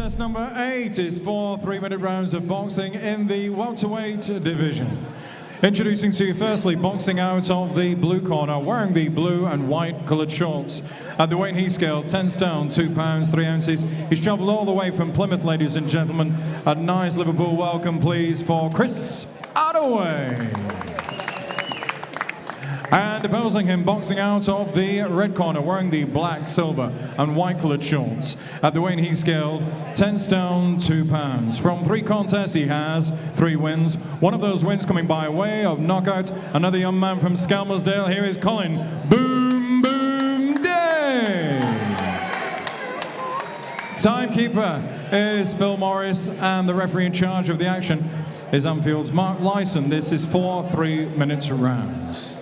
Contest number 8 is 4 3-minute rounds of boxing in the welterweight division. Introducing to you firstly, boxing out of the blue corner, wearing the blue and white coloured shorts. At the weight he scaled, 10 stone, 2 pounds, 3 ounces. He's travelled all the way from Plymouth, ladies and gentlemen. A nice Liverpool welcome, please, for Chris Adaway. And opposing him, boxing out of the red corner, wearing the black, silver and white coloured shorts. At the weight he scaled, 10 stone, 2 pounds. From 3 contests, he has 3 wins. One of those wins coming by way of knockout. Another young man from Skelmersdale. Here is Colin Boom Boom Day. Timekeeper is Phil Morris, and the referee in charge of the action is Anfield's Mark Lyson. This is 4 3-minute rounds.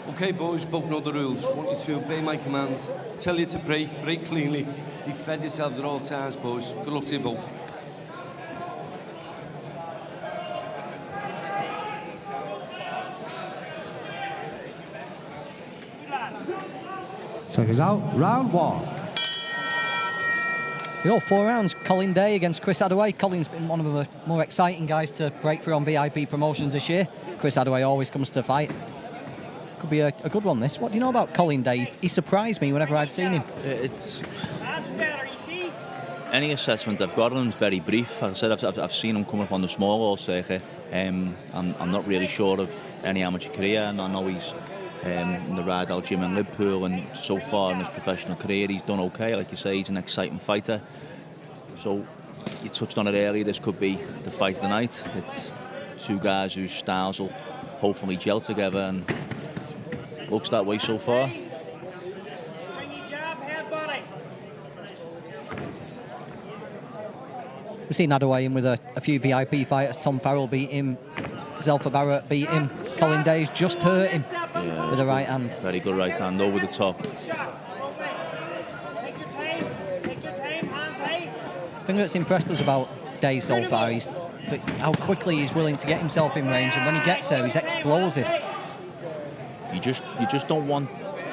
Okay, boys, both know the rules. I want you to obey my commands. Tell you to break cleanly. Defend yourselves at all times, boys. Good luck to you both. Seconds out, round 1. You know, 4 rounds, Colin Day against Chris Adaway. Colin's been one of the more exciting guys to break through on VIP promotions this year. Chris Adaway always comes to fight. Could be a good one, this. What do you know about Colin Day? He surprised me whenever I've seen him. That's better, you see? Any assessment I've got on him is very brief. As I said, I've seen him come up on the small all circuit. I'm not really sure of any amateur career, and I know he's in the Radal gym in Liverpool, and so far in his professional career he's done okay. Like you say, he's an exciting fighter. So you touched on it earlier, this could be the fight of the night. It's 2 guys whose styles will hopefully gel together, and looks that way so far. We've seen Adaway in with a few VIP fighters. Tom Farrell beat him, Zelfa Barrett beat him. Colin Day's just hurt him with a right hand. Very good right hand over the top. Take your time, hands high. The thing that's impressed us about Day so far is how quickly he's willing to get himself in range, and when he gets there, he's explosive. You just don't want,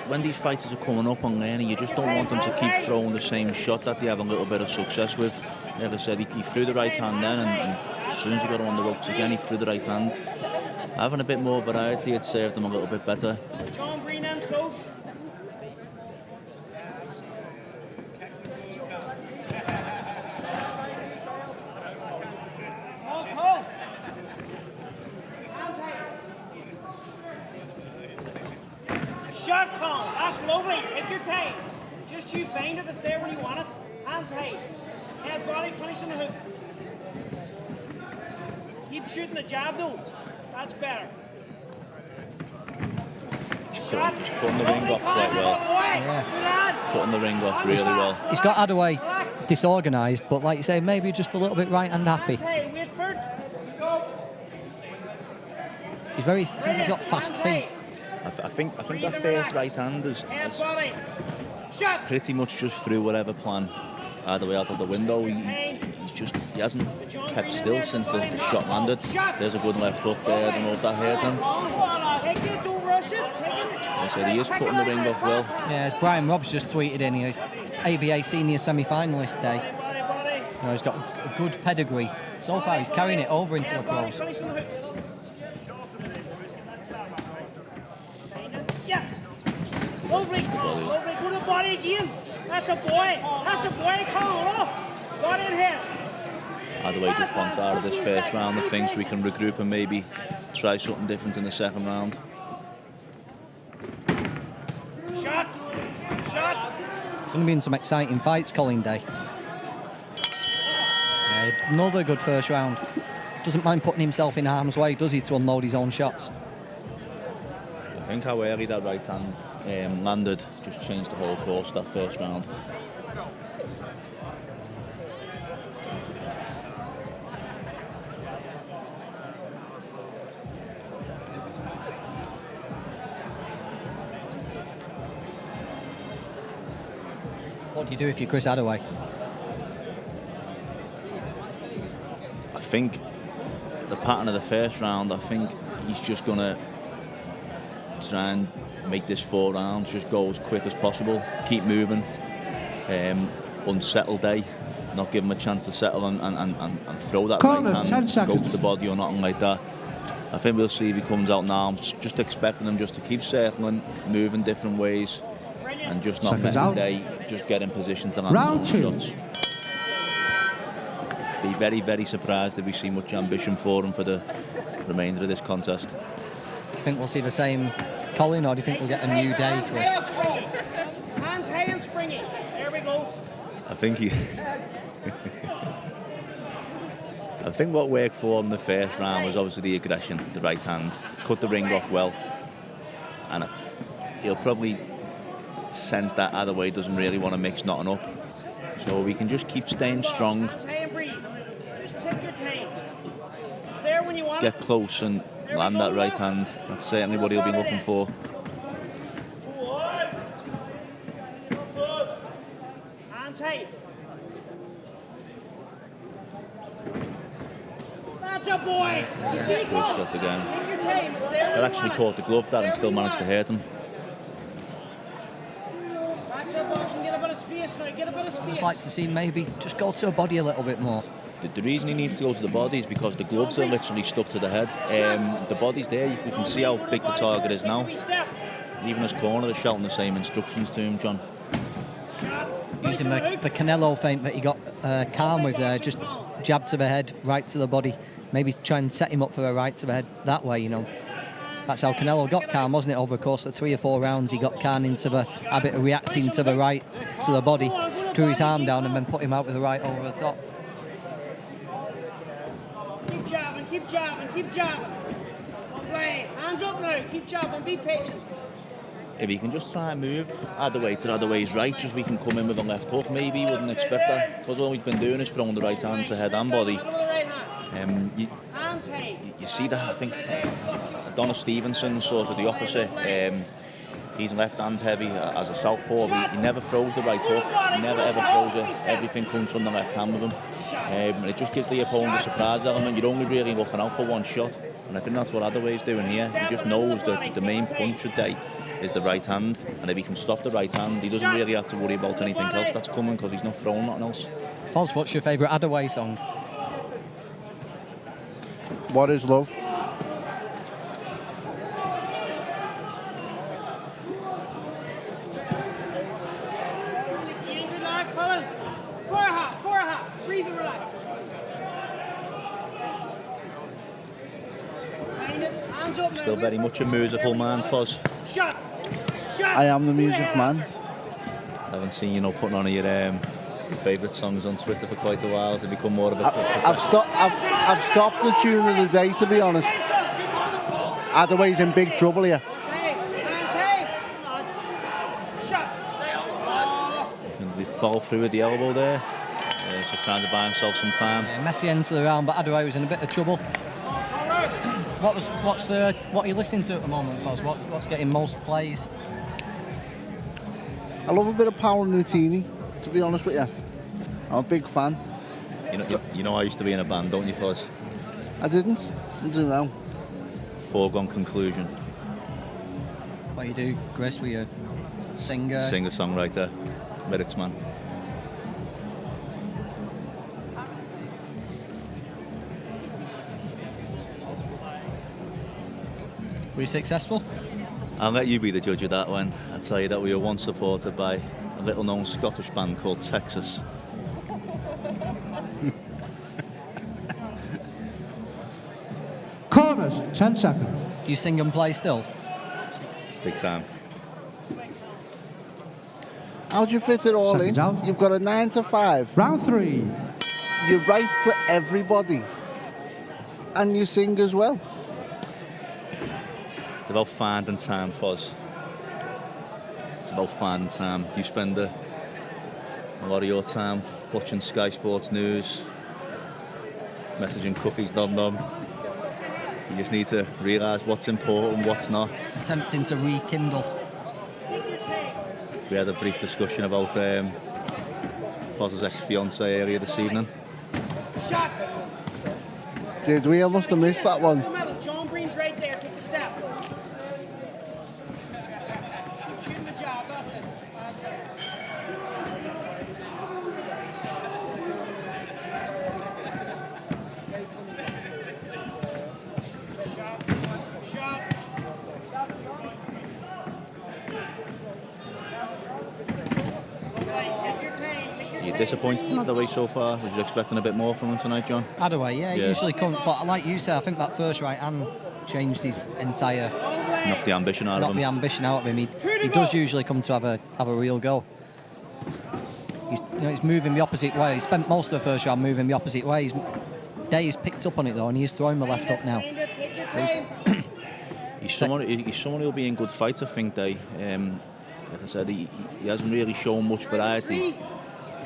when these fighters are coming up and learning, you just don't want them to keep throwing the same shot that they have a little bit of success with. Like I said, he threw the right hand then, and as soon as he got on the ropes again, he threw the right hand. Having a bit more variety, it served him a little bit better. John Green and close. Shot, Colin. That's lovely. Take your time. Just you find it. It's there where you want it. Hands high. Head, body, finish in the hook. Keep shooting the jab, though. That's better. He's cutting the ring off quite well. Yeah. Cutting the ring off really well. He's got Adaway disorganised, but like you say, maybe just a little bit right hand happy. Wait for it. Go. I think he's got fast feet. I think that first right hand is pretty much just threw whatever plan Adaway out of the window. He hasn't kept still since the shot landed. There's a good left hook there. I don't know if that hurt him. I said he is cutting the ring off well. Yeah, as Brian Robbs just tweeted in, he's ABA senior semi-finalist day. You know, he's got a good pedigree. So far, he's carrying it over into the pros. Yes. Lovely, Colin. Lovely. Go to the body again. That's a boy. That's a boy, Colin. Oh, got in here. Adaway just wants out of this first round, I think, so we can regroup and maybe try something different in the second round. Shot. It's going to be in some exciting fights, Colin Day. Yeah, another good first round. Doesn't mind putting himself in harm's way, does he, to unload his own shots? I think how early that right hand landed just changed the whole course that first round. What do you do if you're Chris Adaway? I think the pattern of the first round, I think he's just going to try and make this 4 rounds, just go as quick as possible, keep moving. Unsettled Day, not give him a chance to settle and throw that Corners, right 10 hand, go seconds. to the body or nothing like that. I think we'll see if he comes out now. I'm just expecting him just to keep circling, moving different ways, and just not Seconds letting out. Day just get in position to land Round his own 2. shots. Be very, very surprised if we see much ambition for him for the remainder of this contest. Do you think we'll see the same Colin, or do you think we'll get a new day, Chris? Hands high and springy. There we go. I think he. I think what worked for him in the first round was obviously the aggression, the right hand, cut the ring off well, and he'll probably sense that Adaway doesn't really want to mix nothing up. So we can just keep staying strong, Hands high and breathe. Just take your time. It's there when you want it. get close and land that right hand. That's certainly what he'll be looking for. Hands high. That's a boy. You see, Good shot again. Take your time. It's there That when actually you caught the glove that and still managed to hurt him. Back to the box and get a bit of space now. Get a bit of I'd space. just like to see maybe just go to a body a little bit more. The reason he needs to go to the body is because the gloves are literally stuck to the head. The body's there, you can see how big the target is now. Even his corner is shouting the same instructions to him, John. Using the Canelo feint that he got calm with there, just jab to the head, right to the body. Maybe try and set him up for a right to the head that way, you know. That's how Canelo got Khan, wasn't it? Over the course of 3 or 4 rounds, he got Khan into the habit of reacting to the right, to the body, drew his arm down and then put him out with the right over the top. Keep jabbing, keep jabbing, keep jabbing. Don't play. Hands up now. Keep jabbing. Be patient. If he can just try and move Adaway to Adaway's right, just we can come in with a left hook, maybe, wouldn't expect that. Because all he's been doing is throwing the right hand to head and body. Hands high. You see that, I think, Donna Stevenson's sort of the opposite. He's left hand heavy as a southpaw, but he never throws the right hook, he never ever throws it, everything comes from the left hand with him. It just gives the opponent a surprise element. You're only really looking out for one shot, and I think that's what Adaway's doing here. He just knows that the main punch of day is the right hand, and if he can stop the right hand, he doesn't really have to worry about anything else that's coming because he's not throwing nothing else. Foz, what's your favourite Adaway song? What is love? Good luck, Colin. Forehead. Breathe and relax. Find it. Hands up now. Still very much a musical man, Foz. Shot. I am the music man. I haven't seen you putting on your favourite songs on Twitter for quite a while. Has it become more of a I've stopped the tune of the day, to be honest. Adaway's in big trouble here. Hands high. Shot. Did he fall through with the elbow there? He's just trying to buy himself some time. Yeah, messy end to the round, but Adaway was in a bit of trouble. What are you listening to at the moment, Foz? What's getting most plays? I love a bit of Power Nutini, to be honest with you. I'm a big fan. You know I used to be in a band, don't you, Foz? I didn't. I do now. Foregone conclusion. What you do, Chris? Were you a singer? Singer-songwriter, lyrics man. Were you successful? I'll let you be the judge of that one. I tell you that we were once supported by a little-known Scottish band called Texas. Corners, 10 seconds. Do you sing and play still? Big time. How do you fit it all Seconds in? out. You've got a 9 to 5. Round 3. You write for everybody. And you sing as well. It's about finding time, Foz. It's about finding time. You spend a lot of your time watching Sky Sports News, messaging cookies, nom. You just need to realise what's important, what's not. Attempting to rekindle. We had a brief discussion about Foz's ex-fiancée earlier this evening. Shot. Did we? I must have missed that one. John Breen's right there. Take the step. Keep shooting the job. That's it. disappointed in Adaway so far? Was you expecting a bit more from him tonight, John? Adaway, yeah, usually come, but like you say, I think that first right hand changed his entire. Knocked the ambition out of him. The ambition out of him. He does usually come to have a real go. He's moving the opposite way. He spent most of the first round moving the opposite way. Day's picked up on it though, and he's throwing the left up now. He's someone who'll be in good fight, I think. Day, like I said, he hasn't really shown much variety,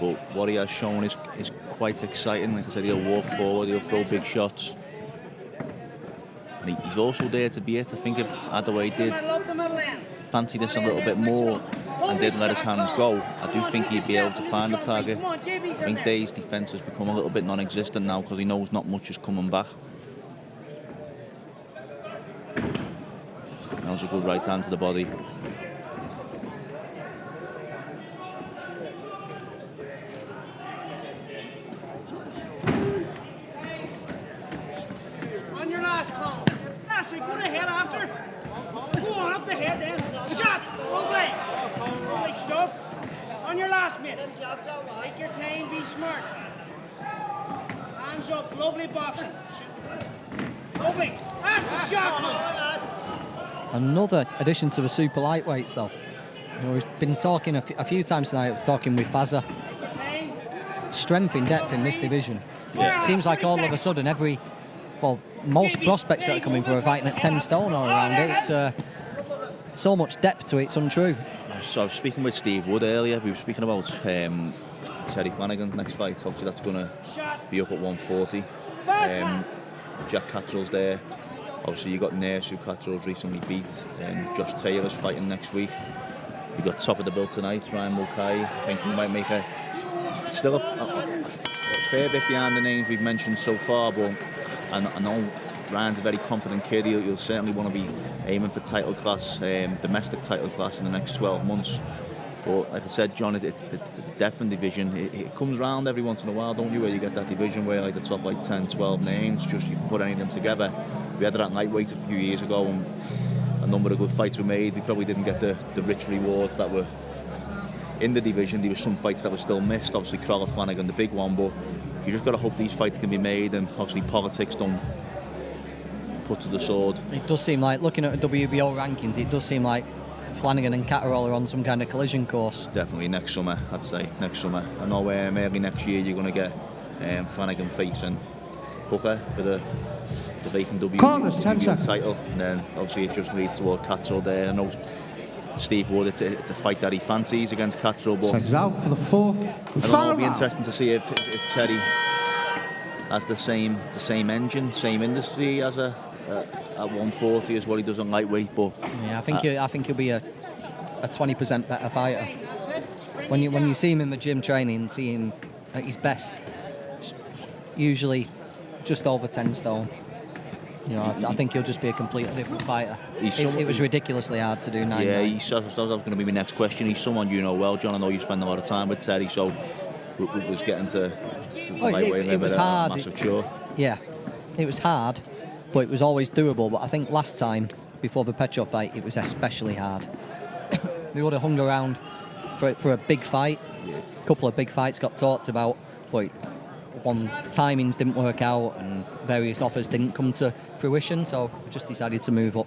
but what he has shown is quite exciting. Like I said, he'll walk forward, he'll throw big shots, and he's also there to be it. I think if Adaway did fancy this a little bit more and didn't let his hands go, I do think he'd be able to find the target. I think Day's defence has become a little bit non-existent now because he knows not much is coming back. That was a good right hand to the body. On your last call. That's it. Go ahead after. Go on up the head then. Shot. Lovely. Lovely stuff. On your last mate. Take your time. Be smart. Hands up. Lovely boxing. Lovely. That's a shot. Another addition to the super lightweights, though. We've been talking a few times tonight, talking with Fazza. Strength in depth in this division. Yeah. It seems like all of a sudden most prospects that are coming for a fighting at 10 stone or around it, it's so much depth to it, it's untrue. So I was speaking with Steve Wood earlier. We were speaking about Terry Flanagan's next fight. Obviously that's going to be up at 140. Jack Cattrall's there. Obviously you got Nurse, who Cattrall's recently beat, and Josh Taylor's fighting next week. We got top of the bill tonight, Ryan Mulcahy. I think he might make still a fair bit behind the names we've mentioned so far, but I know Ryan's a very confident kid. He'll certainly want to be aiming for title class, domestic title class in the next 12 months. But like I said, John, the depth and division, it comes round every once in a while, don't you, where you get that division where like the top 10, 12 names, just you can put any of them together. We had that lightweight a few years ago, and a number of good fights were made. We probably didn't get the rich rewards that were in the division. There were some fights that were still missed. Obviously, Crowler Flanagan, the big one, but you just got to hope these fights can be made, and obviously politics don't put to the sword. It does seem like, looking at the WBO rankings, it does seem like Flanagan and Catterall are on some kind of collision course. Definitely next summer, I'd say, next summer. I know early next year you're going to get Flanagan facing Hooker for the vacant WBO title, and then obviously it just leads toward Catterall there. I know Steve Wood, it's a fight that he fancies against Catterall, but Seconds out for the fourth. It'll be interesting to see if Teddy has the same engine, same industry as at 140 as what he does on lightweight. But yeah, I think he'll be a 20% better fighter. When you see him in the gym training, see him at his best, usually just over 10 stone. You know, I think he'll just be a completely different fighter. It was ridiculously hard to do 9-9. Yeah, that was going to be my next question. He's someone you know well, John. I know you spend a lot of time with Teddy, so we was getting to the lightweight. It was hard. Massive chore. Yeah, it was hard, but it was always doable. But I think last time, before the Petro fight, it was especially hard. They would have hung around for a big fight. A couple of big fights got talked about, but timings didn't work out and various offers didn't come to fruition, so we just decided to move up.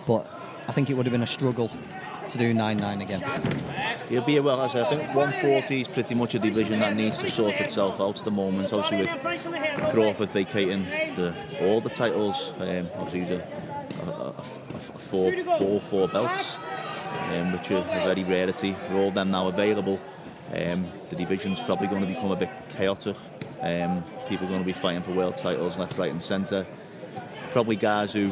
But I think it would have been a struggle to do 9-9 again. He'll be well, as I think 140 is pretty much a division that needs to sort itself out at the moment. Obviously with Crawford vacating all the titles, obviously he's four belts, which are a very rarity. With all them now available, the division's probably going to become a bit chaotic. People are going to be fighting for world titles left, right and centre. Probably guys who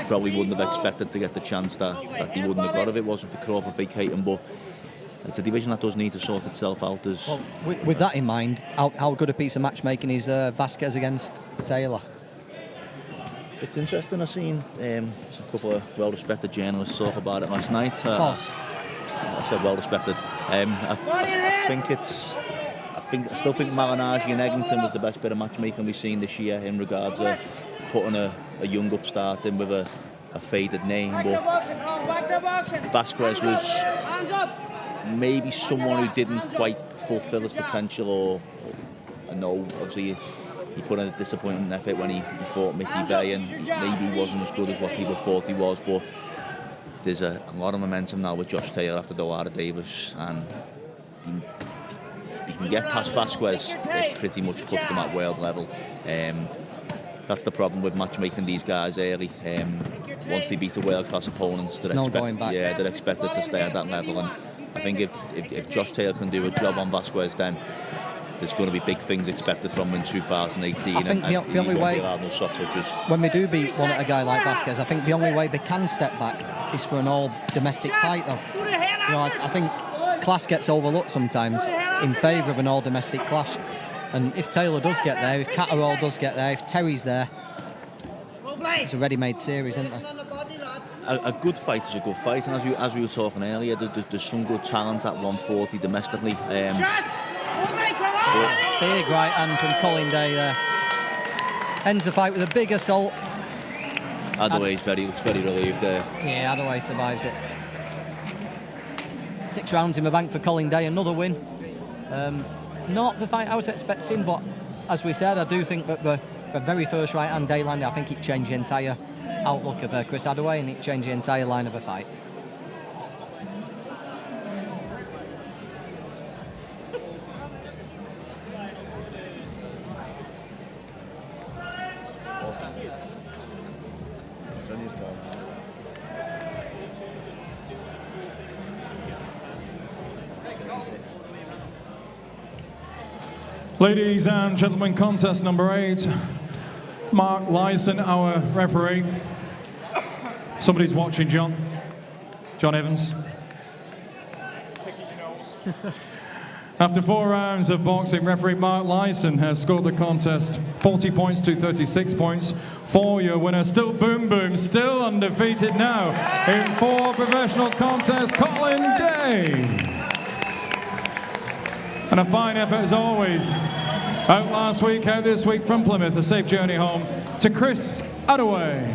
probably wouldn't have expected to get the chance that they wouldn't have got if it wasn't for Crawford vacating, but it's a division that does need to sort itself out. With that in mind, how good a piece of matchmaking is Vasquez against Taylor? It's interesting. I've seen a couple of well-respected journalists talk about it last night. I said well-respected. I still think Malinagi and Eglinton was the best bit of matchmaking we've seen this year in regards to putting a young upstart in with a faded name. But Vasquez was maybe someone who didn't quite fulfil his potential, or I know obviously he put in a disappointing effort when he fought Mickey Bay, and maybe he wasn't as good as what people thought he was, but there's a lot of momentum now with Josh Taylor after the Lara Davis, and he can get past Vasquez. It pretty much puts them at world level. That's the problem with matchmaking these guys early. Once they beat the world-class opponents, they're expected to stay at that level. And I think if Josh Taylor can do a job on Vasquez, then there's going to be big things expected from him in 2018. I think the only way, no soft touches. When we do beat a guy like Vasquez, I think the only way they can step back is for an all-domestic fight, though. You know, I think class gets overlooked sometimes in favour of an all-domestic clash. And if Taylor does get there, if Catterall does get there, if Terry's there, it's a ready-made series, isn't there? A good fight is a good fight, and as we were talking earlier, there's some good talent at 140 domestically. Big right hand from Colin Day there. Ends the fight with a big assault. Adaway looks very relieved there. Yeah, Adaway survives it. 6 rounds in the bank for Colin Day, another win. Not the fight I was expecting, but as we said, I do think that the very first right-hand Daylander, I think it changed the entire outlook of Chris Adaway, and it changed the entire line of the fight. Ladies and gentlemen, contest number 8. Mark Lyson, our referee. Somebody's watching, John. John Evans. After 4 rounds of boxing, referee Mark Lyson has scored the contest 40 points to 36 points for your winner. Still Boom Boom, still undefeated now in 4 professional contests, Colin Day. And a fine effort as always. Out last week, out this week from Plymouth. A safe journey home to Chris Adaway.